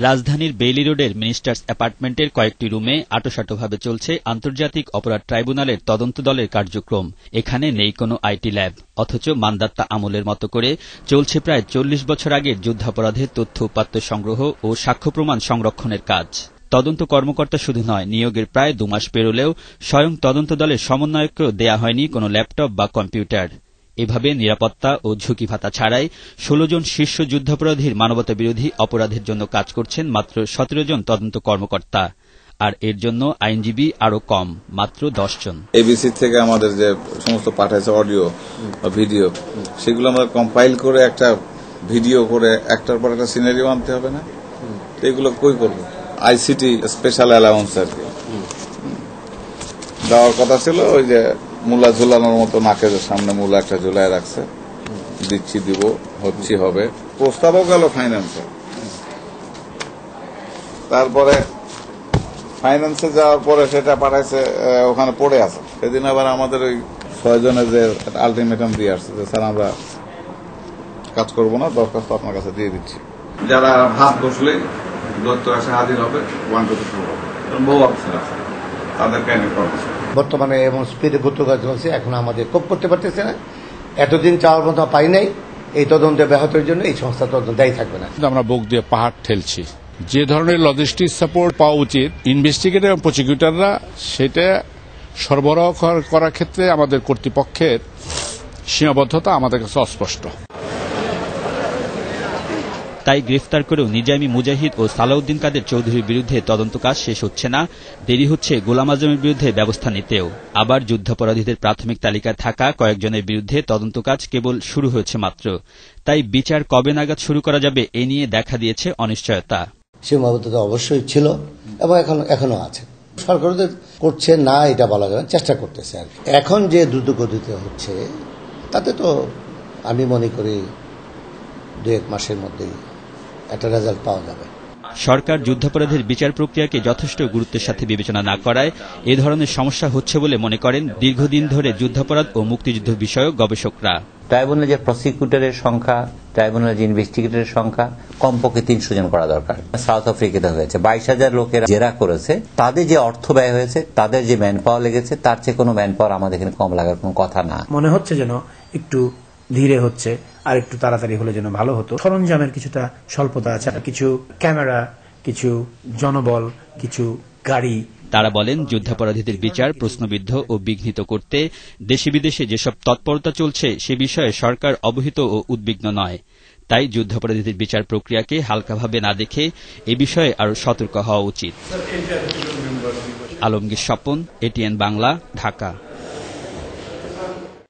রাজধানীর বেইলি রোডের মিনিস্টার্স অ্যাপার্টমেন্টের কয়েকটি রুমে আঁটোসাঁটোভাবে চলছে আন্তর্জাতিক অপরাধ ট্রাইব্যুনালের তদন্ত দলের কার্যক্রম। এখানে নেই কোনো আইটি ল্যাব, অথচ মান্দাত্তা আমলের মতো করে চলছে প্রায় ৪০ বছর আগের যুদ্ধাপরাধের তথ্য উপাত্ত সংগ্রহ ও সাক্ষ্য প্রমাণ সংরক্ষণের কাজ। তদন্ত কর্মকর্তা শুধু নয়, নিয়োগের প্রায় ২ মাস পেরোলেও স্বয়ং তদন্ত দলের সমন্বয়ককেও দেয়া হয়নি কোনো ল্যাপটপ বা কম্পিউটার। এভাবে নিরাপত্তা ও ঝুঁকি ভাতা ছাড়াই ১৬ জন শীর্ষ যুদ্ধাপরাধীর মানবতাবিরোধী অপরাধের জন্য কাজ করছেন মাত্র ১৭ জন তদন্ত কর্মকর্তা। আর এর জন্য আইনজীবী আরো কম, মাত্র ১০ জন। এবিসি থেকে আমাদের যে সমস্ত পাঠাইছে অডিও বা ভিডিও, সেগুলো আমরা কম্পাইল করে একটা ভিডিও করে একটার পর একটা সিনারিও আনতে হবে না? এগুলো কই করবো? আইসিটি স্পেশাল অ্যালাউন্স আর কি দেওয়ার কথা ছিল। ওই যে মূলা ঝুলানোর মতো নাকের সামনে মূলা একটা ঝুলায় রাখছে, দিচ্ছি দিব, হচ্ছি হবে। প্রস্তাবও গেল ফাইন্যান্সে, তারপরে ফাইন্যান্সে যাওয়ার পরে সেটা পাঠাইছে, ওখানে পড়ে আছে। সেদিন আবার আমাদের ওই ৬ জনের যে আলটিমেটাম দিয়ে আসছে যে স্যার আমরা কাজ করবো না, দরখাস্ত আপনার কাছে দিয়ে দিচ্ছি। যারা হাত বসলে দত্ত এসে হাজির হবে, 1 to 2 হবে, বহু অফিসার আছে, তাদেরকে এনে করছে। বর্তমানে এমন স্পিডে দ্রুত কাজ চলছে, এখন আমাদের কোপ করতে পারতেছে না। এতদিন চাওয়ার মতো পাই নাই। এই তদন্তে ব্যাহতের জন্য এই সংস্থা তদন্ত দায়ী থাকবে না। আমরা বুক দিয়ে পাহাড় ঠেলছি। যে ধরনের লজিস্টিক সাপোর্ট পাওয়া উচিত ইনভেস্টিগেটর এবং প্রসিকিউটররা, সেটা সরবরাহ করার ক্ষেত্রে আমাদের কর্তৃপক্ষের সীমাবদ্ধতা আমাদের কাছে অস্পষ্ট। তাই গ্রেফতার করেও নিজামী মুজাহিদ ও সালাউদ্দিন কাদের চৌধুরীর বিরুদ্ধে তদন্ত কাজ শেষ হচ্ছে না, দেরি হচ্ছে গোলাম আজমের বিরুদ্ধে ব্যবস্থা নিতেও। আবার যুদ্ধাপরাধীদের প্রাথমিক তালিকায় থাকা কয়েকজনের বিরুদ্ধে তদন্ত কাজ কেবল শুরু হয়েছে মাত্র। তাই বিচার কবে নাগাদ শুরু করা যাবে এ নিয়ে দেখা দিয়েছে অনিশ্চয়তা। সীমাবদ্ধতা অবশ্যই ছিল এবং এখনো আছে। সরকার করছে না এটা বলা যাবে, চেষ্টা করতেছে আর কি। এখন যে দ্রুত গতিতে হচ্ছে তাতে তো আমি মনে করি ২-১ মাসের মধ্যেই একটা রেজাল্ট পাওয়া যাবে। সরকার যুদ্ধাপরাধের বিচার প্রক্রিয়াকে যথেষ্ট গুরুত্বের সাথে বিবেচনা না করায় এ ধরনের সমস্যা হচ্ছে বলে মনে করেন দীর্ঘদিন ধরে যুদ্ধাপরাধ ও মুক্তিযুদ্ধ বিষয়ক গবেষকরা। ট্রাইব্যুনালে যে প্রসিকিউটরের সংখ্যা, ট্রাইব্যুনালে যে ইনভেস্টিগেটরের সংখ্যা কমপক্ষে ৩০০ জন করা দরকার। সাউথ আফ্রিকাতে হয়েছে ২২,০০০ লোকের জেরা করেছে, তাদের যে অর্থ ব্যয় হয়েছে, তাদের যে ম্যান পাওয়ার লেগেছে, তার চেয়ে কোনো ম্যান পাওয়ার আমাদের এখানে কম লাগার কোনো কথা না। মনে হচ্ছে যেন একটু ধীরে হচ্ছে, আর একটু তাড়াতাড়ি হলে যেন ভালো হতো। সরঞ্জামের কিছুটা স্বল্পতা আছে, কিছু ক্যামেরা, কিছু জনবল, কিছু গাড়ি। তারা বলেন যুদ্ধাপরাধীদের বিচার প্রশ্নবিদ্ধ ও বিঘ্নিত করতে দেশে বিদেশে যেসব তৎপরতা চলছে সে বিষয়ে সরকার অবহিত ও উদ্বিগ্ন নয়। তাই যুদ্ধাপরাধীদের বিচার প্রক্রিয়াকে হালকাভাবে না দেখে এ বিষয়ে আরো সতর্ক হওয়া উচিত। আলমগীর স্বপন, এটিএন বাংলা, ঢাকা।